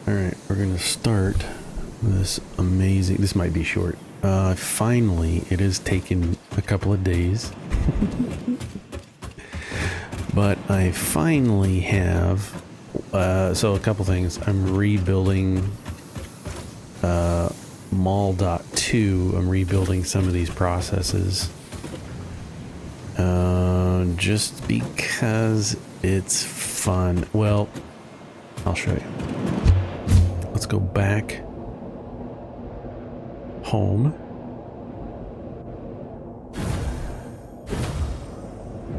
All right, we're gonna start this amazing. This might be short. Finally, it has taken a couple of days, but I finally have. So a couple things. I'm rebuilding Mall.2. I'm rebuilding some of these processes, just because it's fun. Well, I'll show you. Let's go back home.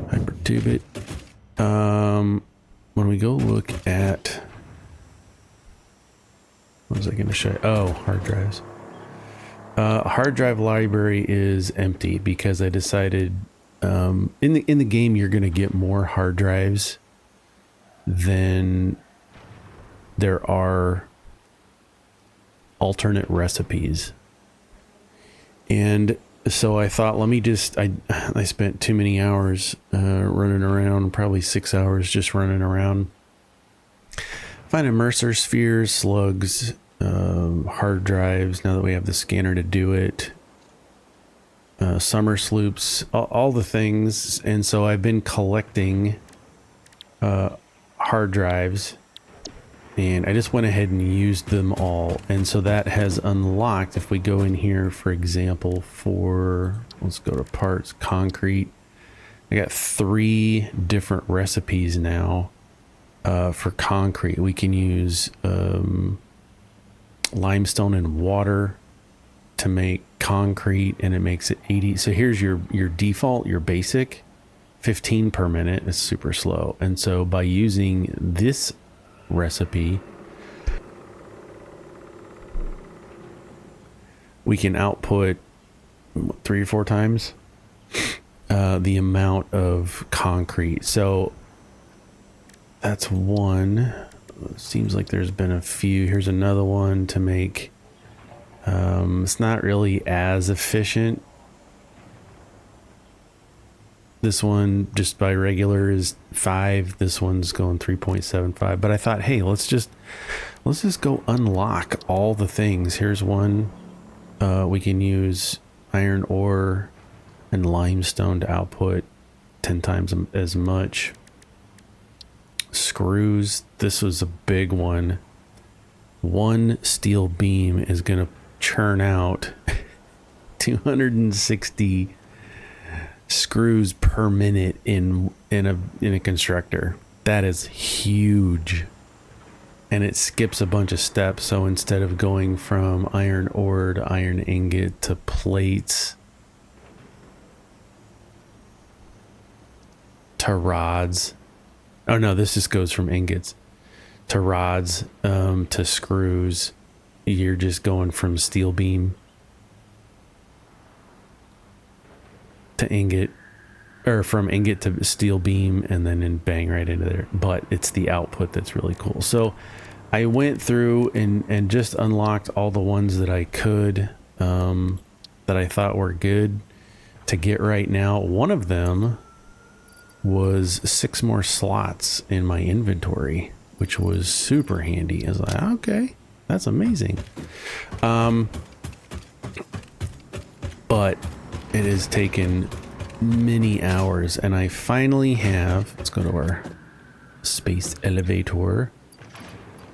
Hypertube it. When we go look at, what was I going to show you? Oh, hard drives. Hard drive library is empty because I decided in the game you're going to get more hard drives than there are alternate recipes. And so I thought, let me just, I spent too many hours running around, probably 6 hours just running around, finding immersor spheres, slugs, hard drives, now that we have the scanner to do it, summer sloops, all the things. And so I've been collecting hard drives, and I just went ahead and used them all. And so that has unlocked, if we go in here, for example, let's go to parts, concrete. I got 3 different recipes now for concrete. We can use limestone and water to make concrete, and it makes it 80. So here's your default, your basic, 15 per minute. It's super slow. And so by using this recipe, we can output 3 or 4 times the amount of concrete. So that's one. It seems like there's been a few. Here's another one to make. It's not really as efficient. This one, just by regular, is 5. This one's going 3.75. But I thought, hey, let's just go unlock all the things. Here's one. We can use iron ore and limestone to output 10 times as much. Screws. This was a big one. One steel beam is going to churn out 260 screws per minute in a constructor. That is huge, and it skips a bunch of steps. So instead of going from iron ore to iron ingot to plates to rods, oh no, this just goes from ingots to rods to screws. You're just going from steel beam to ingot, or from ingot to steel beam, and then bang right into there. But it's the output that's really cool. So I went through and just unlocked all the ones that I could, that I thought were good to get right now. One of them was 6 more slots in my inventory, which was super handy. I was like, okay, that's amazing. But it has taken many hours, and I finally have, let's go to our space elevator,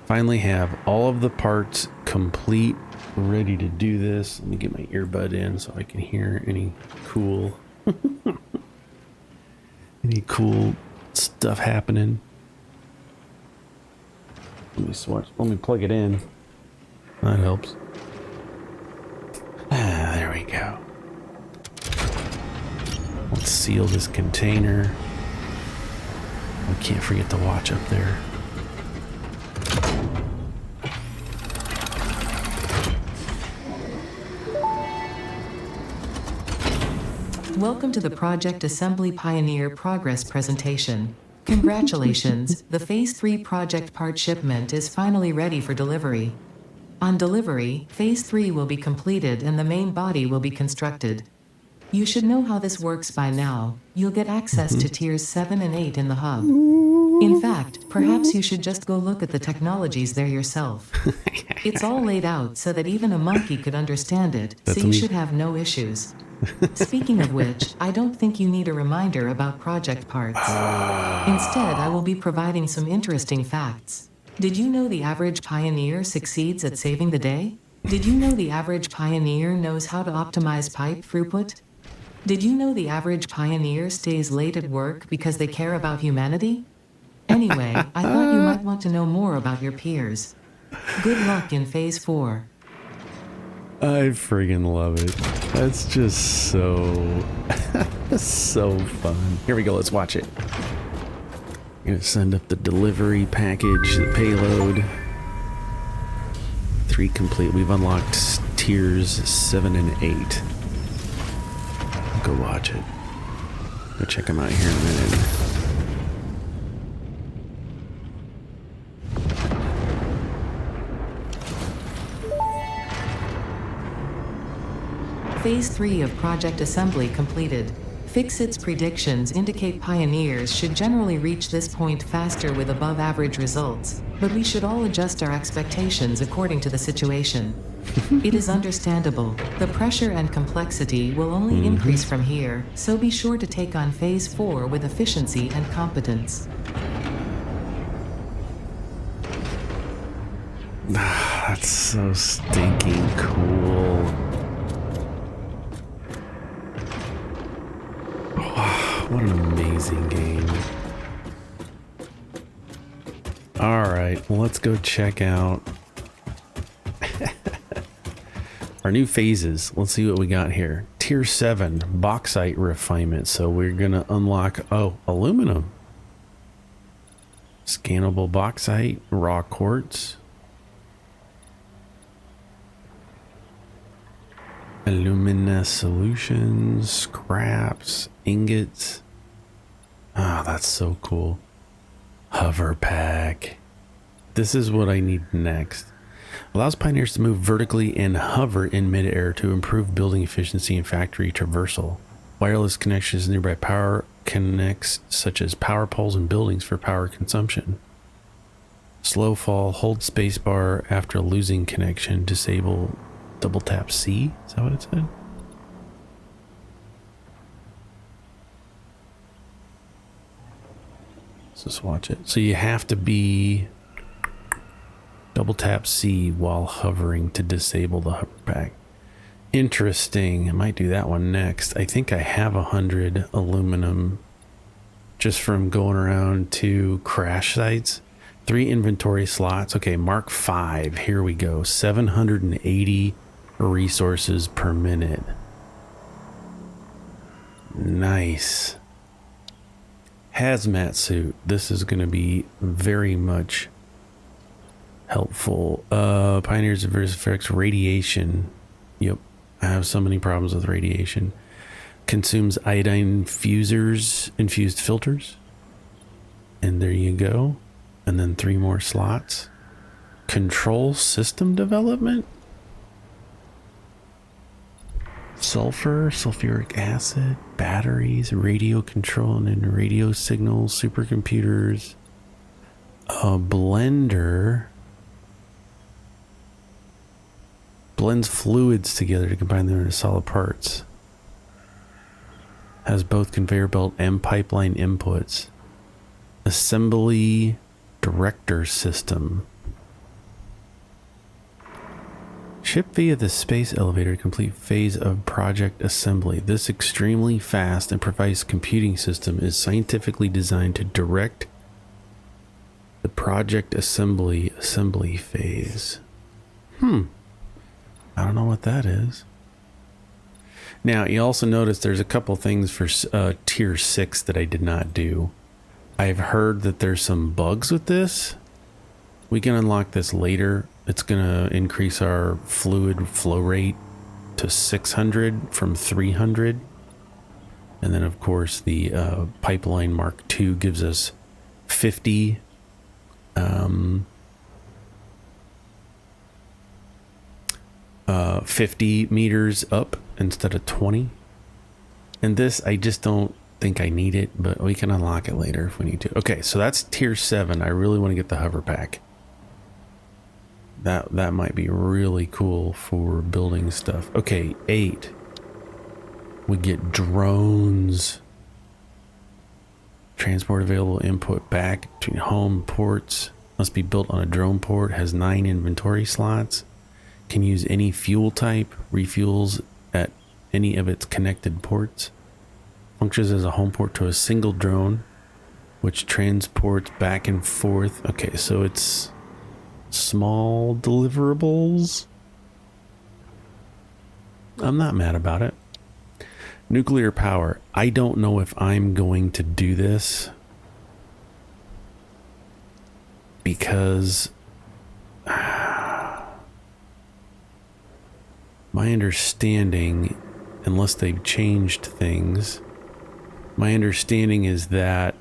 finally have all of the parts complete, ready to do this. Let me get my earbud in so I can hear any cool stuff happening. Let me plug it in. That helps. There we go. Let's seal this container. We can't forget to watch up there. Welcome to the Project Assembly Pioneer Progress presentation. Congratulations, the Phase 3 project part shipment is finally ready for delivery. On delivery, Phase 3 will be completed and the main body will be constructed. You should know how this works by now. You'll get access to tiers 7 and 8 in the hub. In fact, perhaps you should just go look at the technologies there yourself. It's all laid out so that even a monkey could understand it, so That's you me. should have no issues. Speaking of which, I don't think you need a reminder about project parts. Instead, I will be providing some interesting facts. Did you know the average pioneer succeeds at saving the day? Did you know the average pioneer knows how to optimize pipe throughput? Did you know the average pioneer stays late at work because they care about humanity? Anyway, I thought you might want to know more about your peers. Good luck in Phase 4. I friggin' love it. That's just so, so fun. Here we go. Let's watch it. I'm gonna send up the delivery package, the payload. 3 complete. We've unlocked tiers 7 and 8. Go watch it. Go check them out here in a minute. Phase 3 of Project Assembly completed. Fixit's predictions indicate pioneers should generally reach this point faster with above-average results, but we should all adjust our expectations according to the situation. It is understandable. The pressure and complexity will only increase from here, so be sure to take on Phase 4 with efficiency and competence. That's so stinking cool. What an amazing game. Alright, let's go check out our new phases. Let's see what we got here. Tier 7, bauxite refinement. So we're going to unlock, aluminum. Scannable bauxite, raw quartz. Alumina solutions, scraps, ingots. Ah, that's so cool. Hover pack. This is what I need next. Allows pioneers to move vertically and hover in midair to improve building efficiency and factory traversal. Wireless connections to nearby power connects such as power poles and buildings for power consumption. Slow fall, hold spacebar after losing connection, disable double tap C. Is that what it said? Let's just watch it. So you have to be double tap C while hovering to disable the hover pack. Interesting. I might do that one next. I think I have 100 aluminum just from going around to crash sites. 3 inventory slots. Okay, Mark 5. Here we go. 780 resources per minute. Nice. Hazmat suit. This is going to be very much helpful. Pioneers of various effects. Radiation. Yep. I have so many problems with radiation. Consumes iodine infused filters. And there you go. And then 3 more slots. Control system development. Sulfur, sulfuric acid, batteries, radio control and radio signals, supercomputers, a blender. Blends fluids together to combine them into solid parts. Has both conveyor belt and pipeline inputs. Assembly director system. Ship via the space elevator to complete phase of project assembly. This extremely fast and precise computing system is scientifically designed to direct the project assembly phase. I don't know what that is. Now, you also notice there's a couple things for tier 6 that I did not do. I've heard that there's some bugs with this. We can unlock this later. It's going to increase our fluid flow rate to 600 from 300. And then, of course, the pipeline Mark II gives us 50 50 meters up instead of 20. And this, I just don't think I need it, but we can unlock it later if we need to. Okay, so that's tier 7. I really want to get the hover pack. That might be really cool for building stuff. Okay, 8. We get drones. Transport available input back between home ports. Must be built on a drone port. Has 9 inventory slots. Can use any fuel type. Refuels at any of its connected ports. Functions as a home port to a single drone, which transports back and forth. Okay, so it's small deliverables. I'm not mad about it. Nuclear power. I don't know if I'm going to do this because my understanding, unless they've changed things, my understanding is that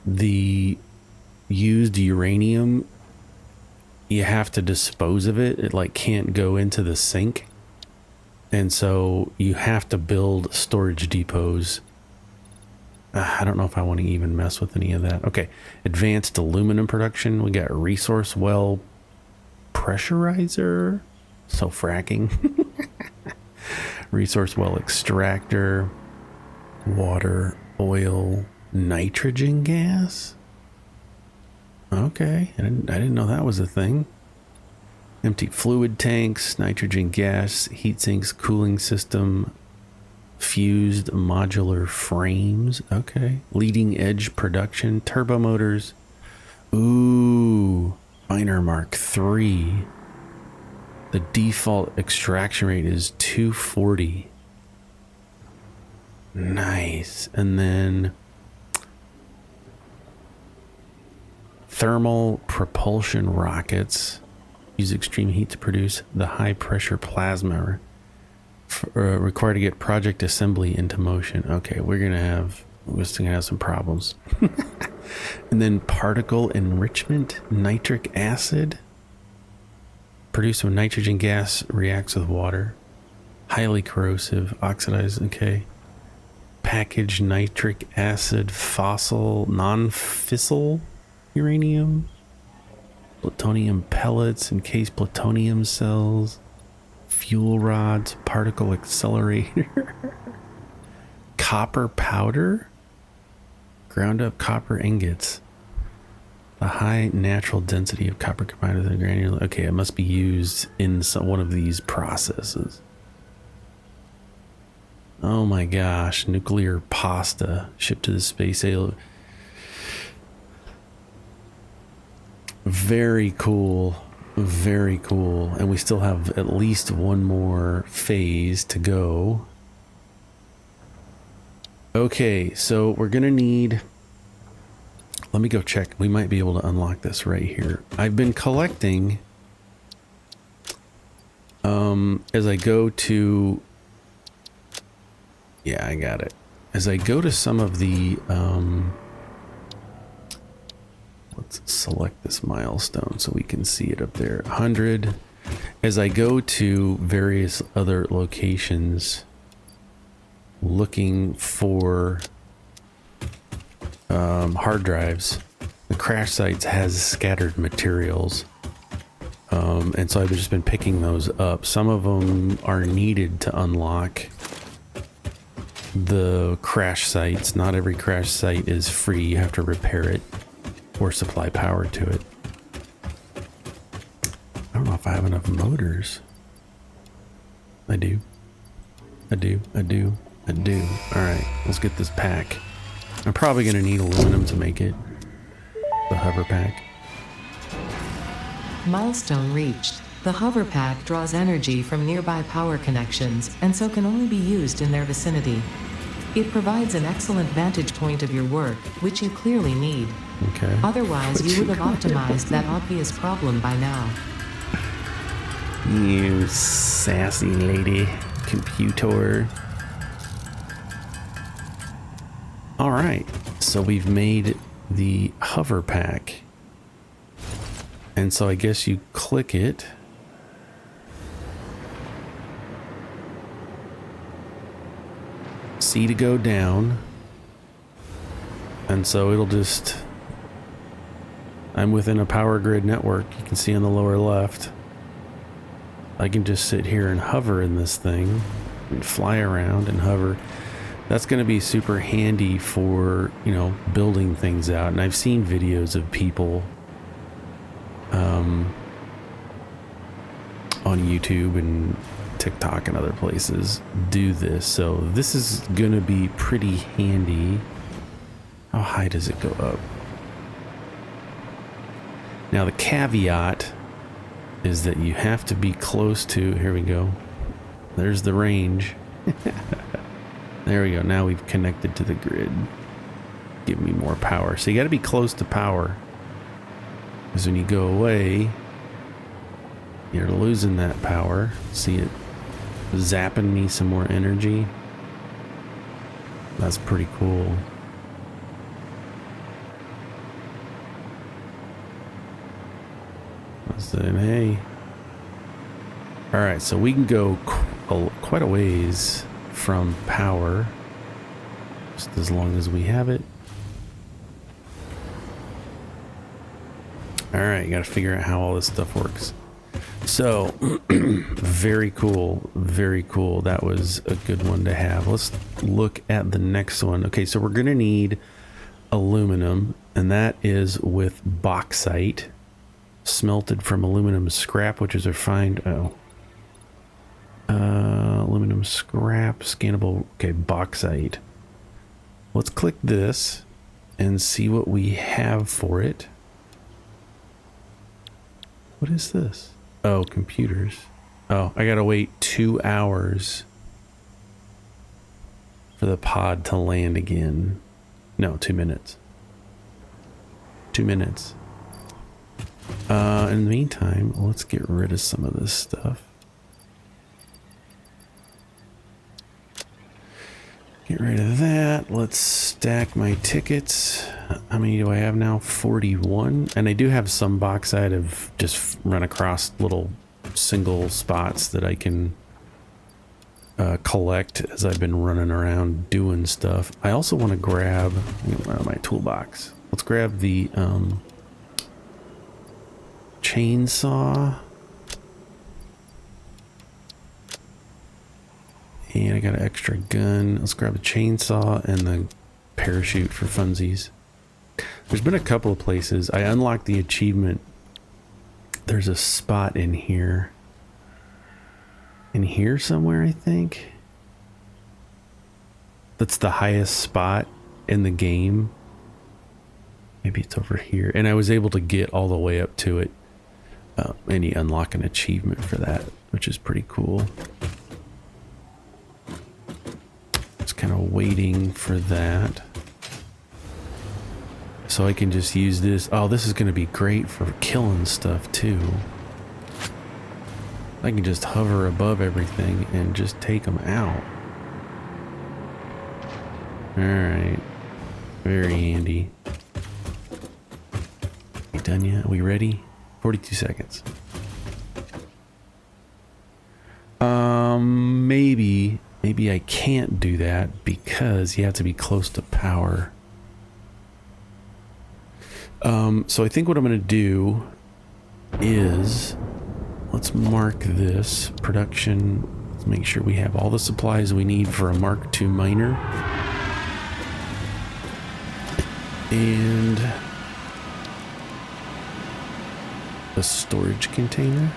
the used uranium, you have to dispose of it. It like can't go into the sink. And so you have to build storage depots. I don't know if I want to even mess with any of that. Okay. Advanced aluminum production. We got resource well pressurizer. So fracking. Resource well extractor. Water, oil, nitrogen gas. Okay, I didn't know that was a thing. Empty fluid tanks, nitrogen gas, heat sinks, cooling system, fused modular frames. Okay, leading edge production, turbo motors. Ooh, miner Mark III. The default extraction rate is 240. Nice. And then thermal propulsion rockets use extreme heat to produce the high pressure plasma required to get project assembly into motion. Okay, we're gonna have some problems. And then particle enrichment, nitric acid, produced when nitrogen gas reacts with water, highly corrosive, oxidized. Okay. Packaged nitric acid, fossil, non-fissile uranium, plutonium pellets, encased plutonium cells, fuel rods, particle accelerator, copper powder, ground up copper ingots, the high natural density of copper combined with a granular. Okay, it must be used in one of these processes. Oh my gosh, nuclear pasta shipped to the space station. Very cool. Very cool. And we still have at least one more phase to go. Okay, so we're going to need... Let me go check. We might be able to unlock this right here. I've been collecting... as I go to... Yeah, I got it. As I go to some of the... let's select this milestone so we can see it up there. 100. As I go to various other locations looking for hard drives, the crash sites has scattered materials. And so I've just been picking those up. Some of them are needed to unlock the crash sites. Not every crash site is free. You have to repair it or supply power to it. I don't know if I have enough motors. I do. All right, let's get this pack. I'm probably going to need aluminum to make it. The hover pack. Milestone reached. The hover pack draws energy from nearby power connections and so can only be used in their vicinity. It provides an excellent vantage point of your work, which you clearly need. Okay. Otherwise, you would have optimized that obvious problem by now. You sassy lady. Computer. All right. So we've made the hover pack. And so I guess you click it. C to go down. And so it'll just... I'm within a power grid network. You can see on the lower left. I can just sit here and hover in this thing and fly around and hover. That's going to be super handy for, you know, building things out. And I've seen videos of people on YouTube and TikTok and other places do this. So this is going to be pretty handy. How high does it go up? Now the caveat is that you have to be close to, here we go. There's the range. There we go. Now we've connected to the grid. Give me more power. So you got to be close to power. Because when you go away, you're losing that power. See it zapping me some more energy. That's pretty cool. I said, hey. Alright, so we can go quite a ways from power. Just as long as we have it. Alright, you gotta figure out how all this stuff works. So, very cool, very cool. That was a good one to have. Let's look at the next one. Okay, so we're gonna need aluminum, and that is with bauxite, smelted from aluminum scrap, which is refined. Aluminum scrap, scannable. Okay, bauxite. Let's click this and see what we have for it. What is this? Oh, computers. Oh, I gotta wait 2 hours for the pod to land again. No, 2 minutes. 2 minutes. In the meantime, let's get rid of some of this stuff. Get rid of that. Let's stack my tickets. How many do I have now? 41. And I do have some bauxite. I've just run across little single spots that I can collect as I've been running around doing stuff. I also want to grab my toolbox. Let's grab the chainsaw. And I got an extra gun. Let's grab a chainsaw and the parachute for funsies. There's been a couple of places. I unlocked the achievement. There's a spot in here. In here somewhere, I think. That's the highest spot in the game. Maybe it's over here. And I was able to get all the way up to it. And you unlock an achievement for that, which is pretty cool. Kind of waiting for that so I can just use this. Oh, this is going to be great for killing stuff too. I can just hover above everything and just take them out. All right, very handy. We done yet? Are we ready? 42 seconds. Maybe I can't do that because you have to be close to power. So I think what I'm going to do is let's mark this production. Let's make sure we have all the supplies we need for a Mark II miner. And a storage container.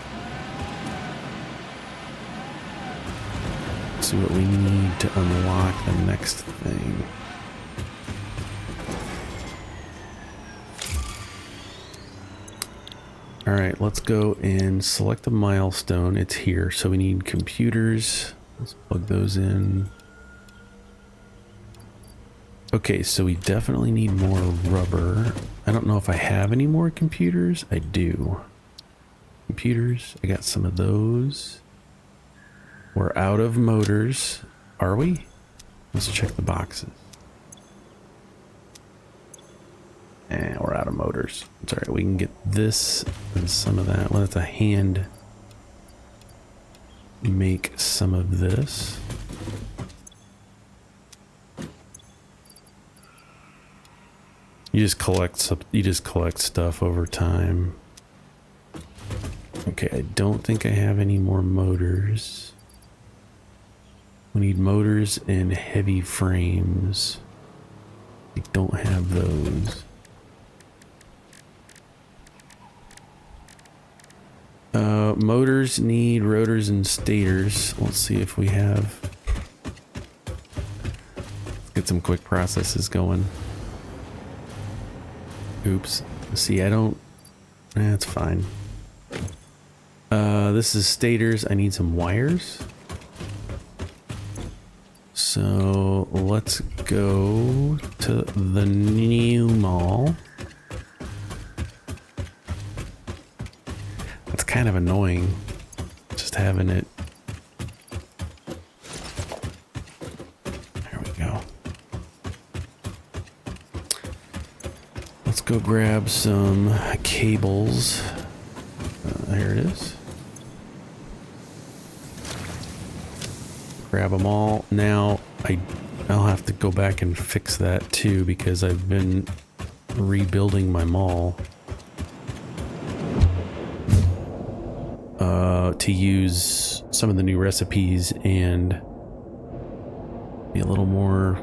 See what we need to unlock the next thing. All right, let's go and select a milestone. It's here. So we need computers. Let's plug those in. Okay, so we definitely need more rubber. I don't know if I have any more computers. I do. Computers, I got some of those. We're out of motors, are we? Let's check the boxes. And we're out of motors. It's all right, we can get this and some of that. Let's a hand make some of this. You just collect stuff over time. Okay, I don't think I have any more motors. We need motors and heavy frames. I don't have those. Motors need rotors and stators. Let's see if we have. Let's get some quick processes going. Oops. See, I don't. That's fine. This is stators. I need some wires. So let's go to the new mall. That's kind of annoying, just having it. There we go. Let's go grab some cables. There it is. Grab them all. Now I'll have to go back and fix that too because I've been rebuilding my mall to use some of the new recipes and be a little more.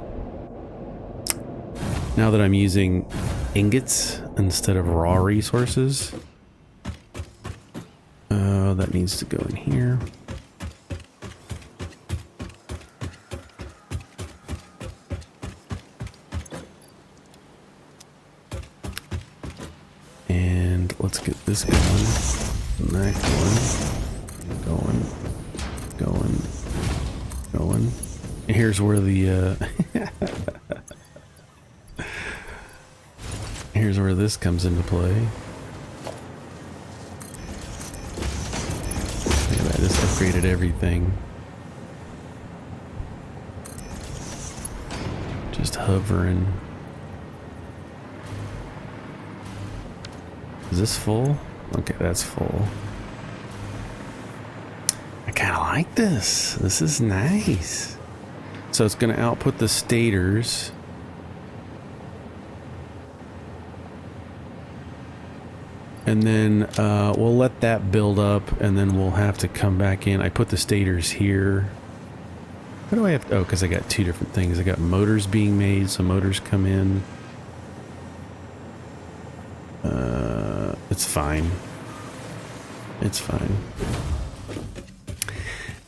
Now that I'm using ingots instead of raw resources, that needs to go in here. And let's get this going. Next one. Going. Here's where the here's where this comes into play. Look at that, I just upgraded everything. Just hovering. Is this full? Okay, that's full. I kind of like this. This is nice. So it's going to output the stators. And then we'll let that build up and then we'll have to come back in. I put the stators here. What do I have? Oh, because I got two different things. I got motors being made, so motors come in. It's fine. It's fine.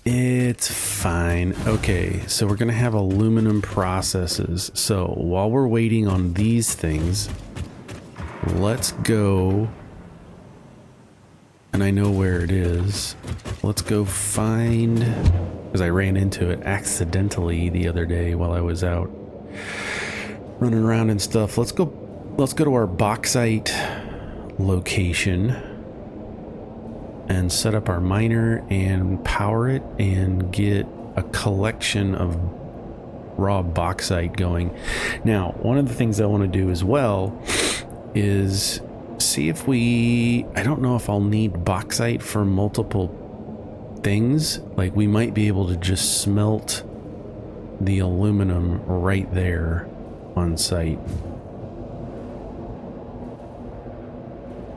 It's fine. Okay, so we're gonna have aluminum processes. So while we're waiting on these things, let's go, and I know where it is. Let's go find, because I ran into it accidentally the other day while I was out running around and stuff. Let's go to our bauxite location and set up our miner and power it and get a collection of raw bauxite going. Now, one of the things I want to do as well is see if I don't know if I'll need bauxite for multiple things. Like we might be able to just smelt the aluminum right there on site.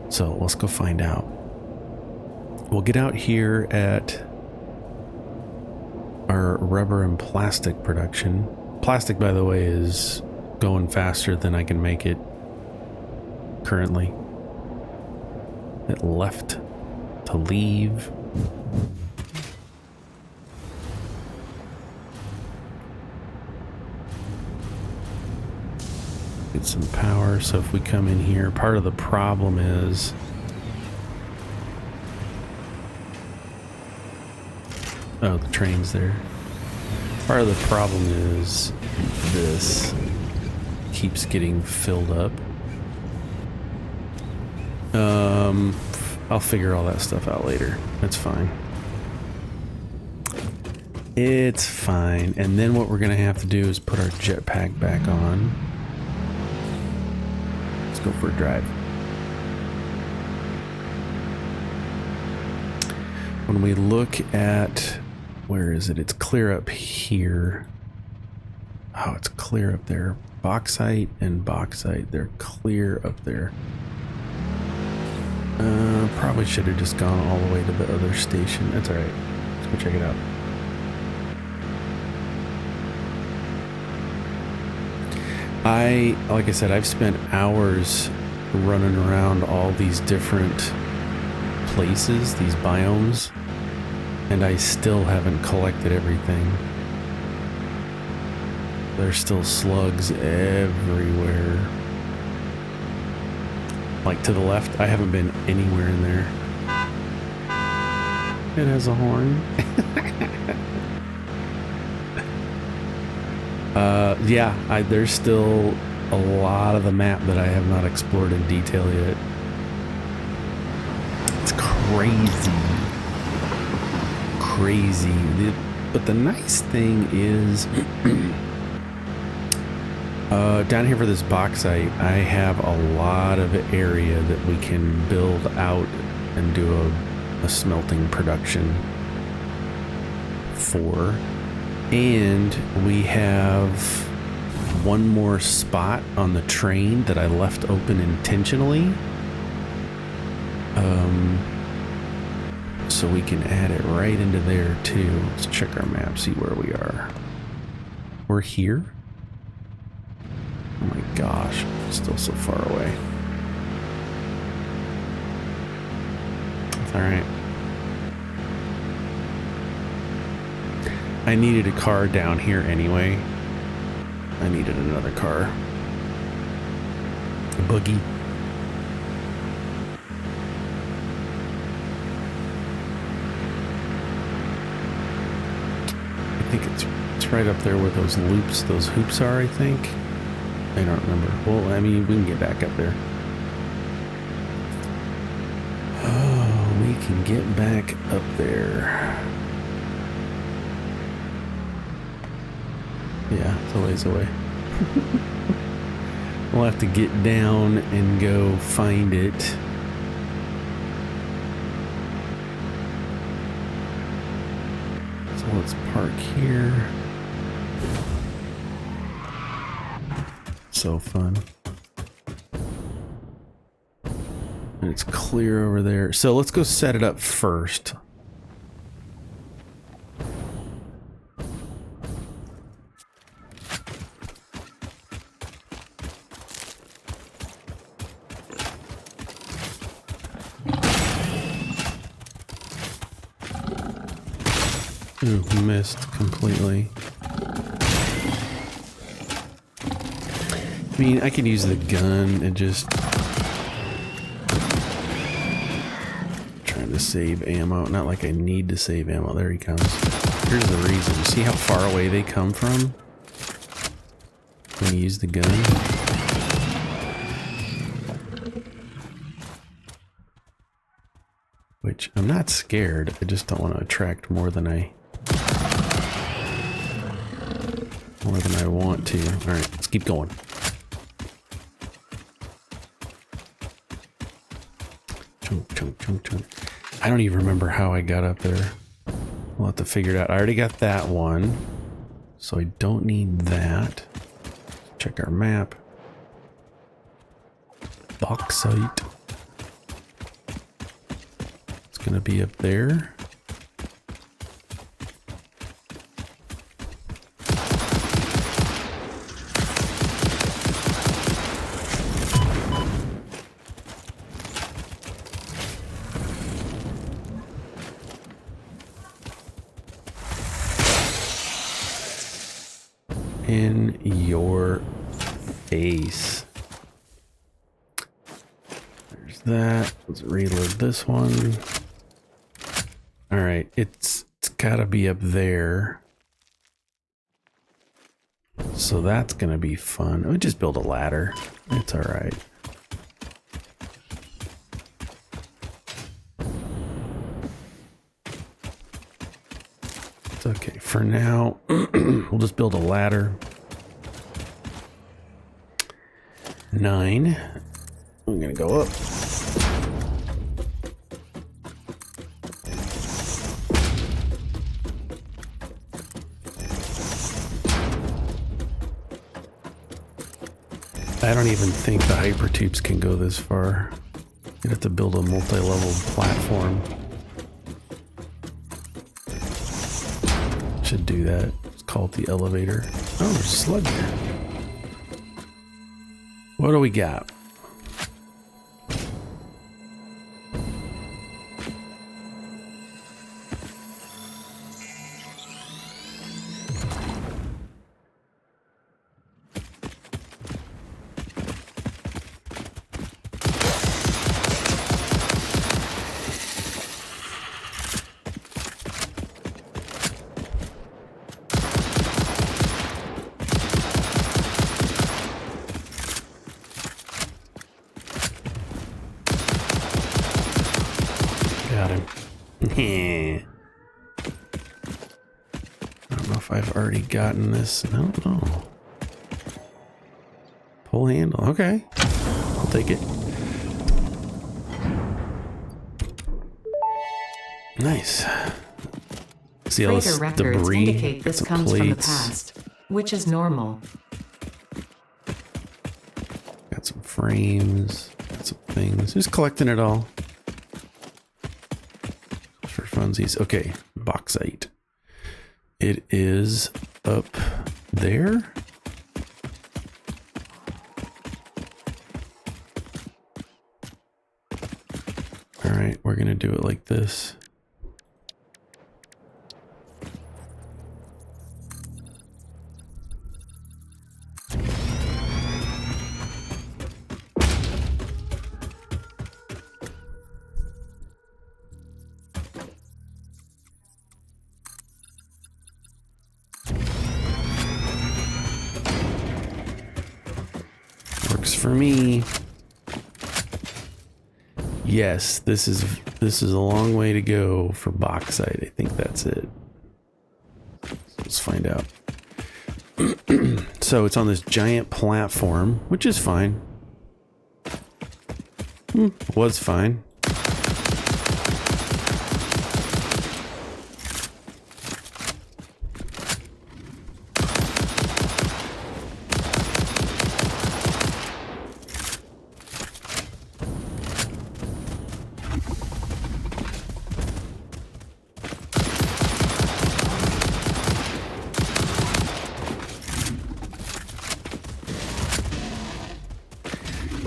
So let's go find out. We'll get out here at our rubber and plastic production. Plastic, by the way, is going faster than I can make it currently. It left to leave. Get some power. So if we come in here, part of the problem is the train's there. Part of the problem is this keeps getting filled up. I'll figure all that stuff out later. It's fine. It's fine. And then what we're gonna have to do is put our jetpack back on. Let's go for a drive. When we look at, where is it? It's clear up here. Oh, it's clear up there. Bauxite and bauxite. They're clear up there. Probably should have just gone all the way to the other station. That's all right. Let's go check it out. Like I said, I've spent hours running around all these different places, these biomes, and I still haven't collected everything. There's still slugs everywhere. Like to the left, I haven't been anywhere in there. It has a horn. Yeah, there's still a lot of the map that I have not explored in detail yet. It's crazy. Crazy. But the nice thing is, down here for this bauxite, I have a lot of area that we can build out and do a smelting production for. And we have one more spot on the train that I left open intentionally. So we can add it right into there too. Let's check our map, see where we are. We're here. Oh my gosh, still so far away. That's all right. I needed a car down here anyway. I needed another car. A buggy. I think it's right up there where those loops, those hoops are, I think. I don't remember. Well, I mean, we can get back up there. Oh, we can get back up there. Yeah, it's a ways away. We'll have to get down and go find it. So let's park here. So fun. And it's clear over there. So let's go set it up first. Ooh, missed completely. I mean, I could use the gun and just trying to save ammo. Not like I need to save ammo. There he comes. Here's the reason. You see how far away they come from when you use the gun? Which I'm not scared. I just don't want to attract more than I want to. All right, let's keep going. Chunk, chunk, chunk, chunk. I don't even remember how I got up there. We'll have to figure it out. I already got that one, so I don't need that. Check our map. Bauxite. It's gonna be up there. In your face. There's that. Let's reload this one. All right, it's gotta be up there. So that's gonna be fun. I'll just build a ladder. It's all right. It's okay for now. We'll just build a ladder. 9. I'm gonna go up. I don't even think the hypertubes can go this far. You'd have to build a multi-level platform. Should do that. Let's call it the elevator. Oh, there's a slug here. What do we got? Got him. I don't know if I've already gotten this. I don't know. Pull handle. Okay. I'll take it. Nice. See all this Freighter records debris? indicate this Some comes from the plates. past, which is normal. Got some frames. Got some things. Just collecting it all. For funsies. Okay. Bauxite. It is up there. All right. We're going to do it like this. Works for me. Yes, this is a long way to go for bauxite. I think that's it. Let's find out. So it's on this giant platform, which is fine. Was fine.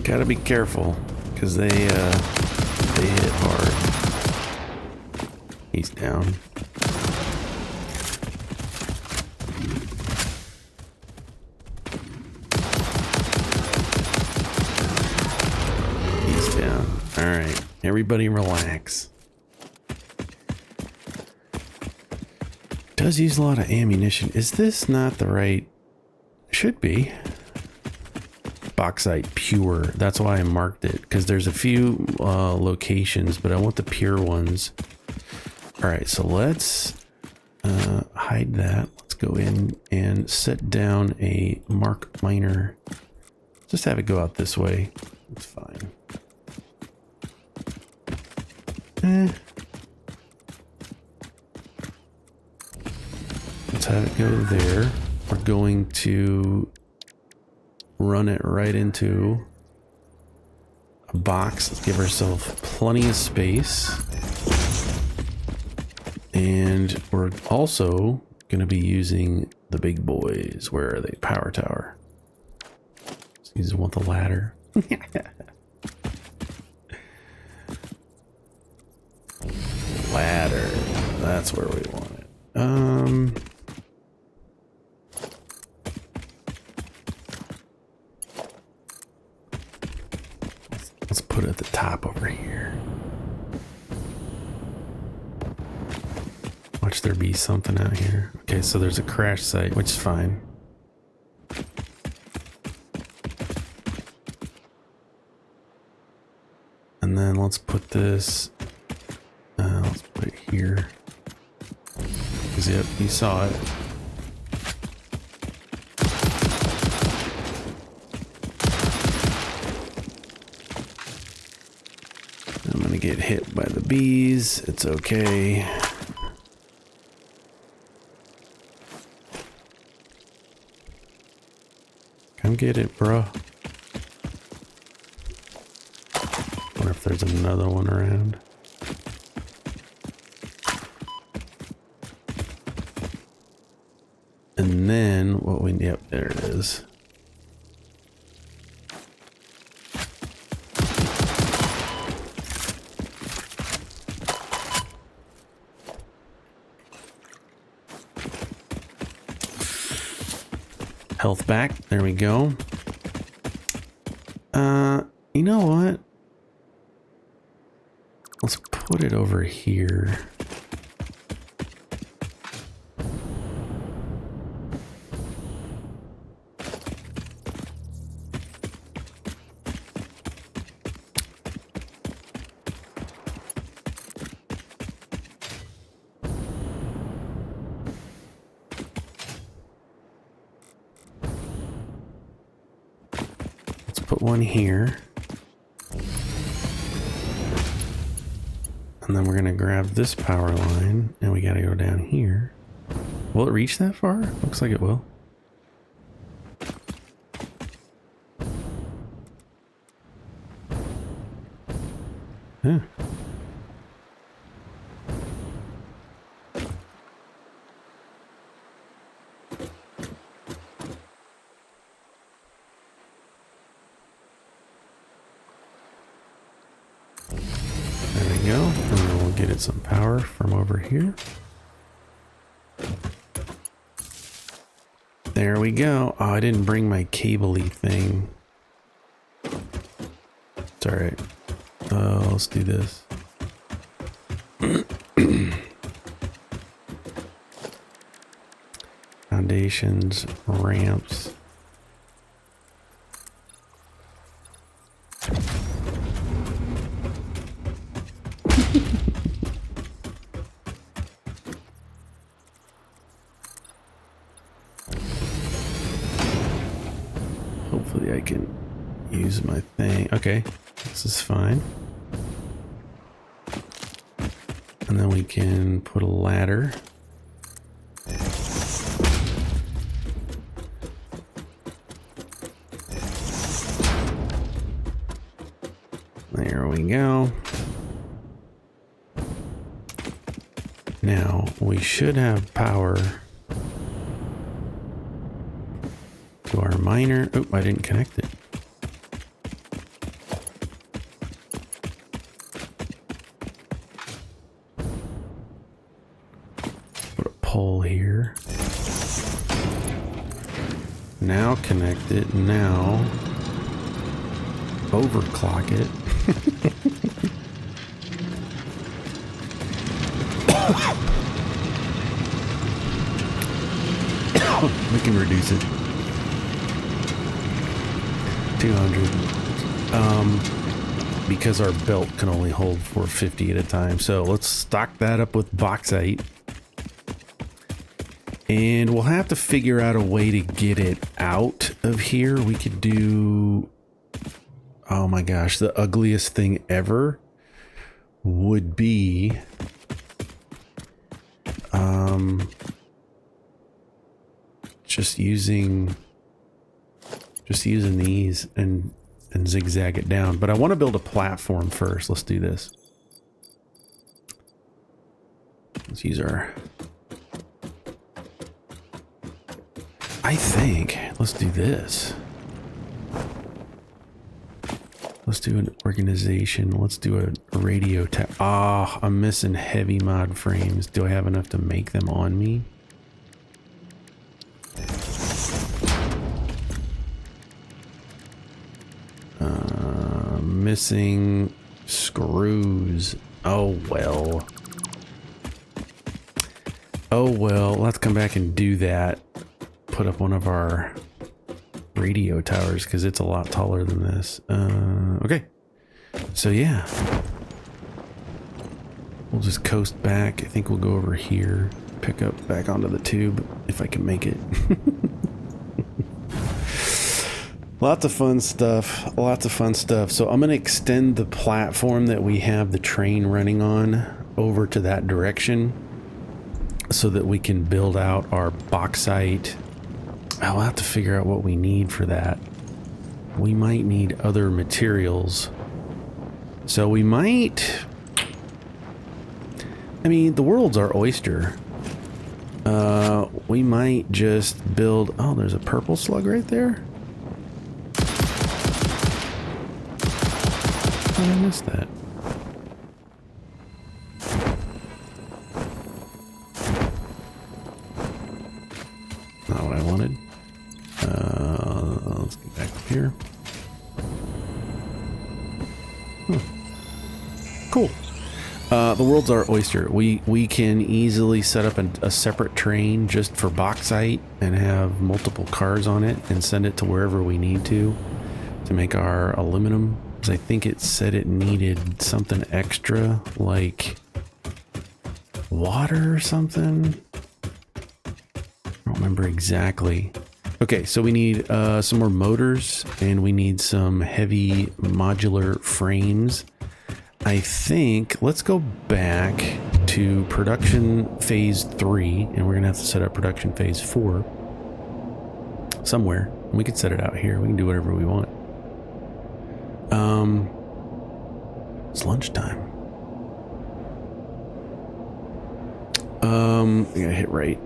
Gotta be careful, because they hit hard. He's down. He's down. Alright, everybody relax. Does use a lot of ammunition. Is this not the right... Should be. Bauxite pure. That's why I marked it, because there's a few locations, but I want the pure ones. All right, so let's hide that. Let's go in and set down a mark miner. Just have it go out this way. It's fine. Let's have it go there. We're going to run it right into a box. Let's give ourselves plenty of space. And we're also going to be using the big boys. Where are they? Power tower. So you just want the ladder. Ladder. That's where we want it. Let's put it at the top over here. Watch there be something out here. Okay, so there's a crash site, which is fine. And then let's put this, let's put it here. Because yep, you saw it. I'm gonna get hit by the bees. It's okay. Come get it, bro. if there's another one around. And then what we, yep, there it is. Health back. There we go. You know what? Let's put it over here. Put one here. And then we're going to grab this power line and we got to go down here. Will it reach that far? Looks like it will. Yeah. Get it some power from over here. There we go. Oh, I didn't bring my cable-y thing. It's all right. Let's do this. Foundations, ramps. Hopefully I can use my thing. Okay, this is fine. And then we can put a ladder. There we go. Now we should have power to our miner. Oh, I didn't connect it. Put a pole here. Now connect it. Now overclock it. We can reduce it. 200. Because our belt can only hold 450 at a time. So let's stock that up with bauxite. And we'll have to figure out a way to get it out of here. We could do... Oh my gosh, the ugliest thing ever would be... just using these and zigzag it down. But I want to build a platform first. Let's do this. Let's use our... I think, let's do this. Let's do an organization. Let's do a radio tech. Ah, I'm missing heavy mod frames. Do I have enough to make them on me? Missing screws. Oh well. Oh well, let's come back and do that. Put up one of our radio towers because it's a lot taller than this. Okay. So yeah. We'll just coast back. I think we'll go over here. Pick up back onto the tube if I can make it. Lots of fun stuff. Lots of fun stuff. So I'm going to extend the platform that we have the train running on over to that direction so that we can build out our bauxite. I'll have to figure out what we need for that. We might need other materials So we might... I mean, the world's our oyster. We might just build... Oh, there's a purple slug right there? How did I miss that? Not what I wanted. Let's get back up here. Cool. The world's our oyster. We can easily set up a separate train just for bauxite and have multiple cars on it and send it to wherever we need to make our aluminum. Because I think it said it needed something extra, like water or something. I don't remember exactly. Okay, so we need some more motors and we need some heavy modular frames. I think let's go back to production phase 3 and we're gonna have to set up production phase 4 somewhere. We could set it out here. We can do whatever we want. It's lunchtime. I gotta hit right.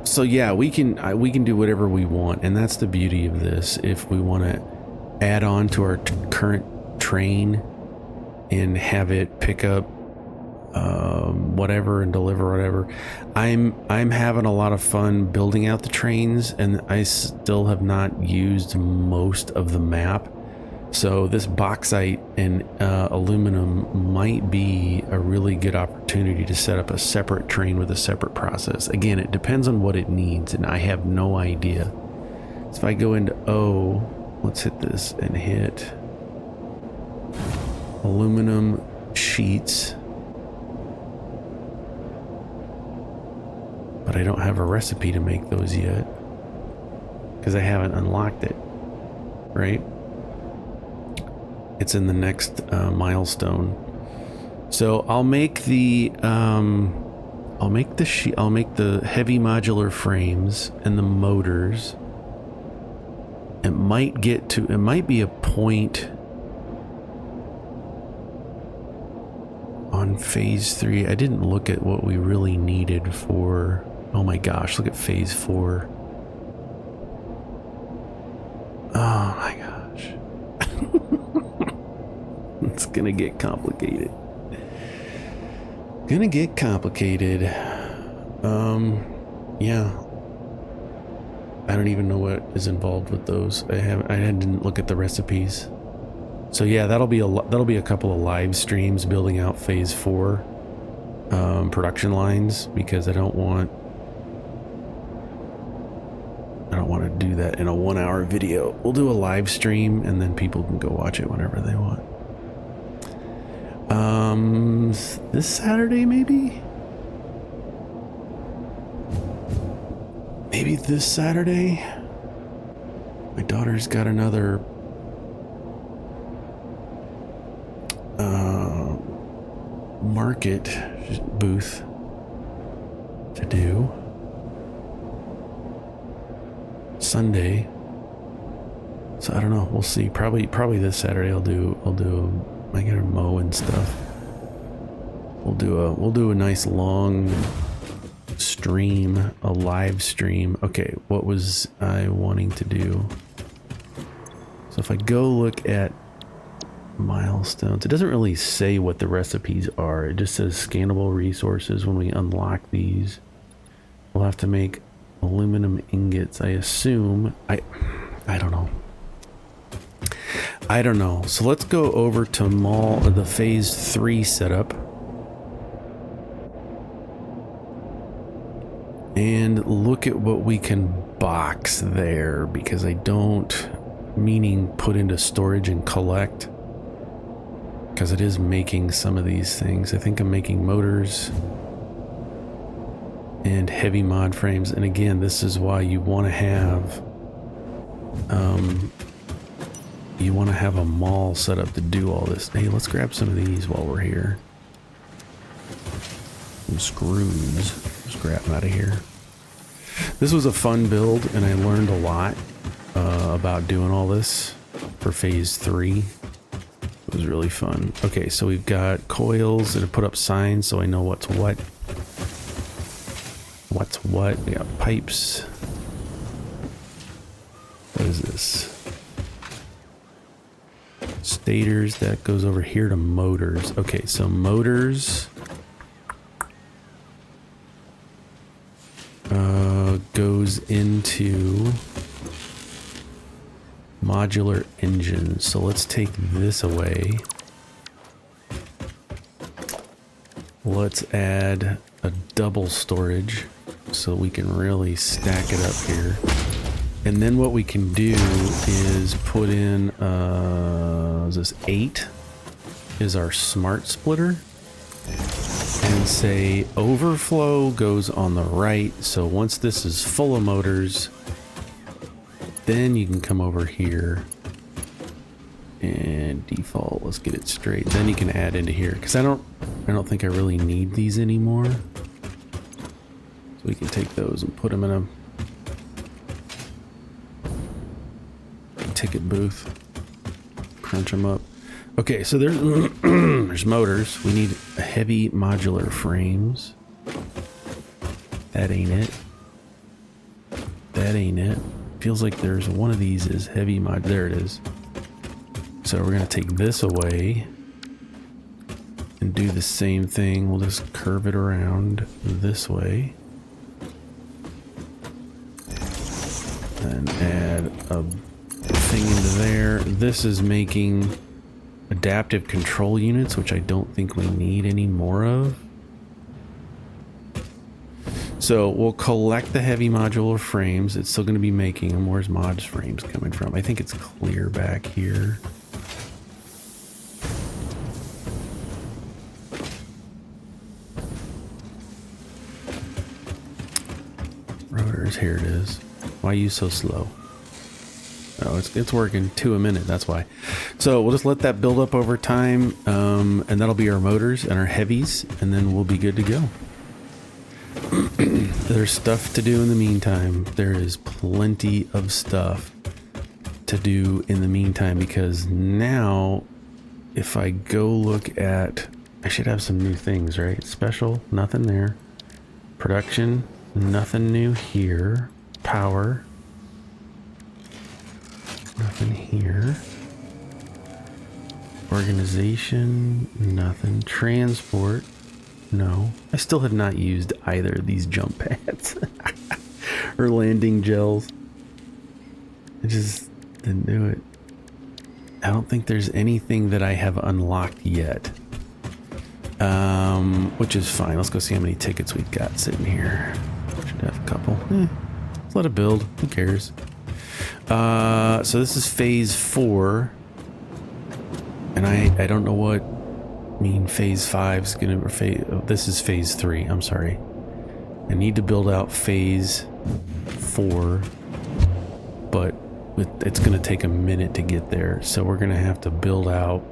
So yeah, we can do whatever we want, and that's the beauty of this. If we want to add on to our current train and have it pick up whatever and deliver whatever. I'm having a lot of fun building out the trains, and I still have not used most of the map. So this bauxite and aluminum might be a really good opportunity to set up a separate train with a separate process. Again, it depends on what it needs, and I have no idea. So if I go into O, let's hit this and hit aluminum sheets. But I don't have a recipe to make those yet because I haven't unlocked it, right? It's in the next milestone. So I'll make the I'll make the heavy modular frames and the motors. It might be a point on phase 3. I didn't look at what we really needed for. Oh my gosh, look at phase 4. Oh my gosh. It's gonna get complicated. Yeah. I don't even know what is involved with those. I didn't look at the recipes. So yeah, that'll be a couple of live streams building out phase 4 production lines, because I don't want to do that in a 1-hour video. We'll do a live stream and then people can go watch it whenever they want. This Saturday maybe this Saturday. My daughter's got another market booth to do. Sunday. So I don't know. We'll see. Probably this Saturday I get her mow and stuff. We'll do a nice long stream, a live stream. Okay, what was I wanting to do? So if I go look at milestones, it doesn't really say what the recipes are. It just says scannable resources. When we unlock these, we'll have to make aluminum ingots, I assume. I don't know. So let's go over to the phase 3 setup and look at what we can box there, because I don't, meaning put into storage and collect, because it is making some of these things. I think I'm making motors and heavy mod frames. And again, this is why you want to have a mall set up to do all this. Hey, let's grab some of these while we're here. Some screws. Let's grab them out of here. This was a fun build, and I learned a lot about doing all this for phase 3. It was really fun. Okay, so we've got coils that have put up signs so I know what's what. What's what? We got pipes. What is this? Stators, that goes over here to motors. Okay, so motors goes into modular engines. So let's take this away. Let's add a double storage so we can really stack it up here. And then what we can do is put in, is this 8 is our smart splitter, and say overflow goes on the right. So once this is full of motors, then you can come over here and default. Let's get it straight. Then you can add into here, because I don't think I really need these anymore. So we can take those and put them in a ticket booth, crunch them up. Okay, so there's there's motors. We need heavy modular frames. That ain't it. That ain't it. Feels like there's one of these is heavy mod. There it is. So we're gonna take this away and do the same thing. We'll just curve it around this way and add a thing into there. This is making adaptive control units, which I don't think we need any more of. So we'll collect the heavy modular frames. It's still going to be making them. Where's mods frames coming from? I think it's clear back here. Rotors, here it is. Why are you so slow? Oh, it's working 2 a minute, that's why. So we'll just let that build up over time, and that'll be our motors and our heavies, and then we'll be good to go. There's stuff to do in the meantime. There is plenty of stuff to do in the meantime, because now if I go look at, I should have some new things, right? Special, nothing there. Production, nothing new here. Power, nothing here. Organization, nothing. Transport, no. I still have not used either of these jump pads or landing gels. I just didn't do it. I don't think there's anything that I have unlocked yet. Which is fine. Let's go see how many tickets we've got sitting here. Should have a couple. Let's let it build. Who cares? So this is phase 4, and I don't know what phase 5 is gonna, or this is phase 3. I'm sorry. I need to build out phase 4, but it's gonna take a minute to get there. So we're gonna have to build out.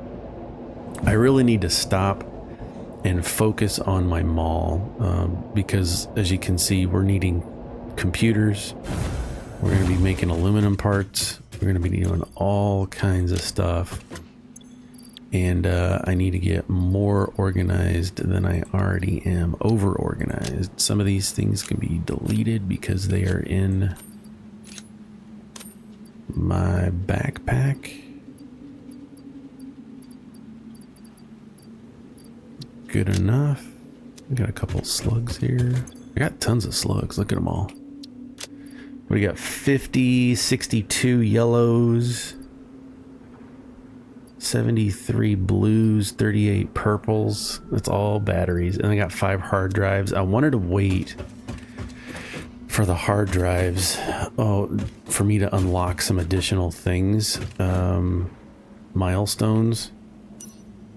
I really need to stop and focus on my mall, because as you can see, we're needing computers. We're going to be making aluminum parts. We're going to be doing all kinds of stuff. And I need to get more organized than I already am. Over organized. Some of these things can be deleted because they are in my backpack. Good enough. We got a couple slugs here. I got tons of slugs. Look at them all. What do you got? 50, 62 yellows, 73 blues, 38 purples. That's all batteries. And I got 5 hard drives. I wanted to wait for the hard drives, for me to unlock some additional things, milestones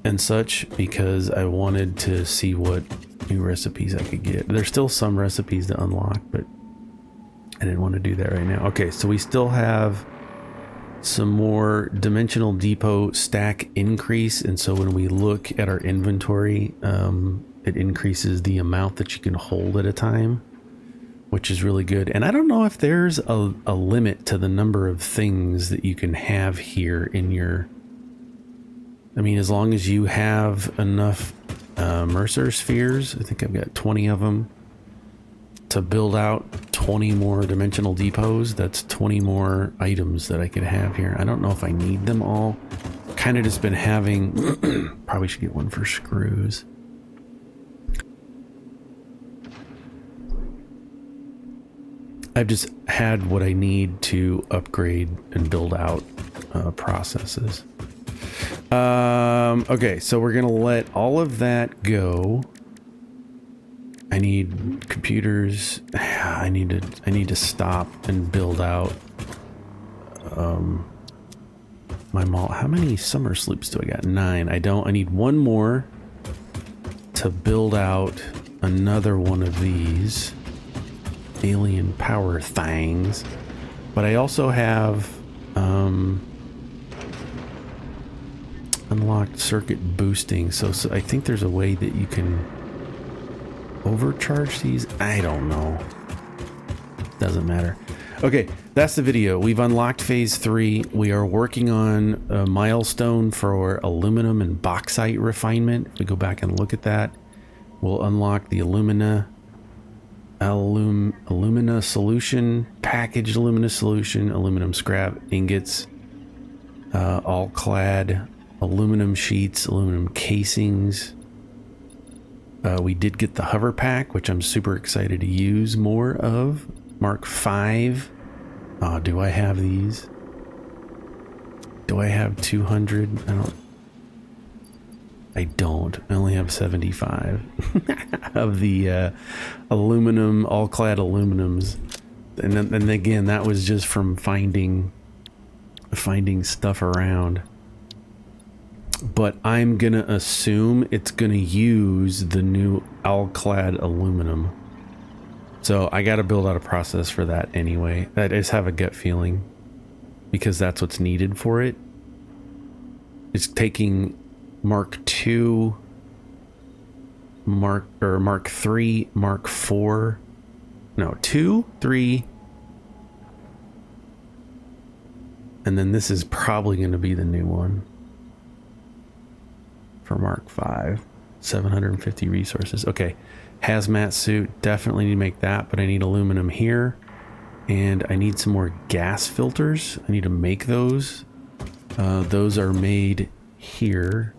and such, because I wanted to see what new recipes I could get. There's still some recipes to unlock, but I didn't want to do that right now. Okay, so we still have some more dimensional depot stack increase, and so when we look at our inventory, it increases the amount that you can hold at a time, which is really good. And I don't know if there's a limit to the number of things that you can have here in your I mean, as long as you have enough Mercer spheres, I think I've got 20 of them, to build out 20 more dimensional depots, that's 20 more items that I could have here. I don't know if I need them all. Kind of just been having, probably should get one for screws. I've just had what I need to upgrade and build out processes. Okay, so we're gonna let all of that go. I need computers. I need to stop and build out my mall. How many summer sloops do I got? 9. I need one more to build out another one of these alien power things. But I also have unlocked circuit boosting. So I think there's a way that you can overcharge these. I don't know. Doesn't matter. Okay, that's the video. We've unlocked phase 3. We are working on a milestone for aluminum and bauxite refinement. If we go back and look at that, we'll unlock the alumina solution, packaged alumina solution, aluminum scrap ingots, all clad aluminum sheets, aluminum casings. We did get the hover pack, which I'm super excited to use more of. Mark 5. Do I have these? Do I have 200? I don't. I only have 75 of the aluminum, all-clad aluminums. And again, that was just from finding stuff around. But I'm going to assume it's going to use the new all-clad aluminum. So I got to build out a process for that anyway. I just have a gut feeling because that's what's needed for it. It's taking Mark 2, Mark 3, Mark 4, no, 2, 3, and then this is probably going to be the new one for Mark 5. 750 resources. Okay, hazmat suit, definitely need to make that, but I need aluminum here, and I need some more gas filters. I need to make those. Those are made here.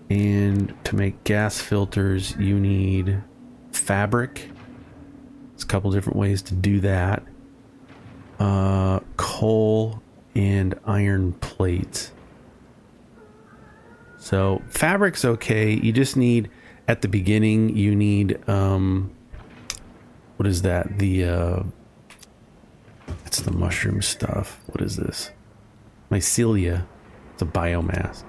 And to make gas filters, you need fabric. There's a couple different ways to do that. Coal and iron plates. So fabric's okay. You just need, at the beginning, you need, what is that? It's the mushroom stuff. What is this? Mycelia. It's a biomass.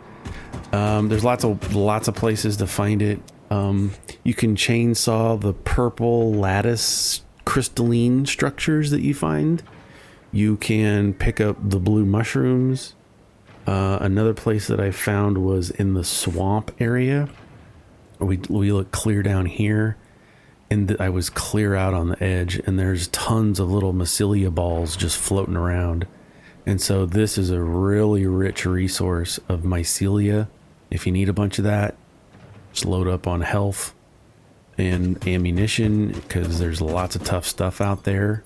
There's lots of places to find it. You can chainsaw the purple lattice crystalline structures that you find. You can pick up the blue mushrooms. Another place that I found was in the swamp area. We look clear down here, and I was clear out on the edge, and there's tons of little mycelia balls just floating around. And so this is a really rich resource of mycelia. If you need a bunch of that, just load up on health and ammunition, because there's lots of tough stuff out there.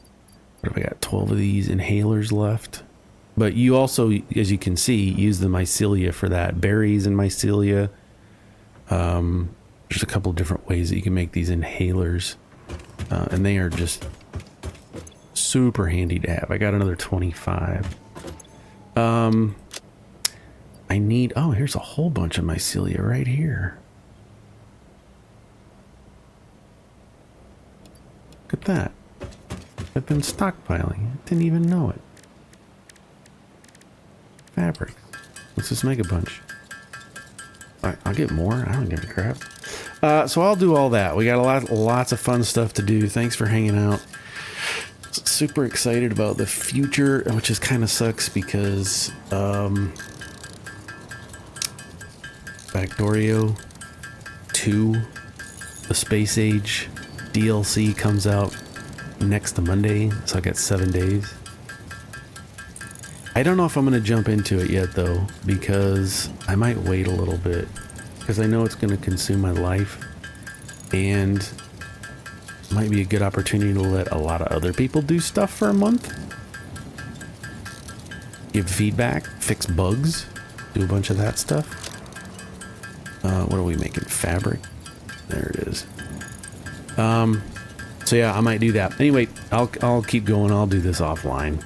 What have I got? 12 of these inhalers left. But you also, as you can see, use the mycelia for that. Berries and mycelia. There's a couple different ways that you can make these inhalers. And they are just super handy to have. I got another 25. I need, oh, here's a whole bunch of mycelia right here. Look at that. I've been stockpiling. I didn't even know it. Fabric. Let's just make a bunch. I'll get more. I don't give a crap. So I'll do all that. We got lots of fun stuff to do. Thanks for hanging out. Super excited about the future, which is kind of sucks because Factorio 2, the Space Age DLC comes out next Monday, so I got 7 days. I don't know if I'm going to jump into it yet though, because I might wait a little bit, because I know it's going to consume my life, and might be a good opportunity to let a lot of other people do stuff for a month. Give feedback, fix bugs, do a bunch of that stuff. What are we making? Fabric? There it is. So yeah, I might do that. Anyway, I'll keep going. I'll do this offline.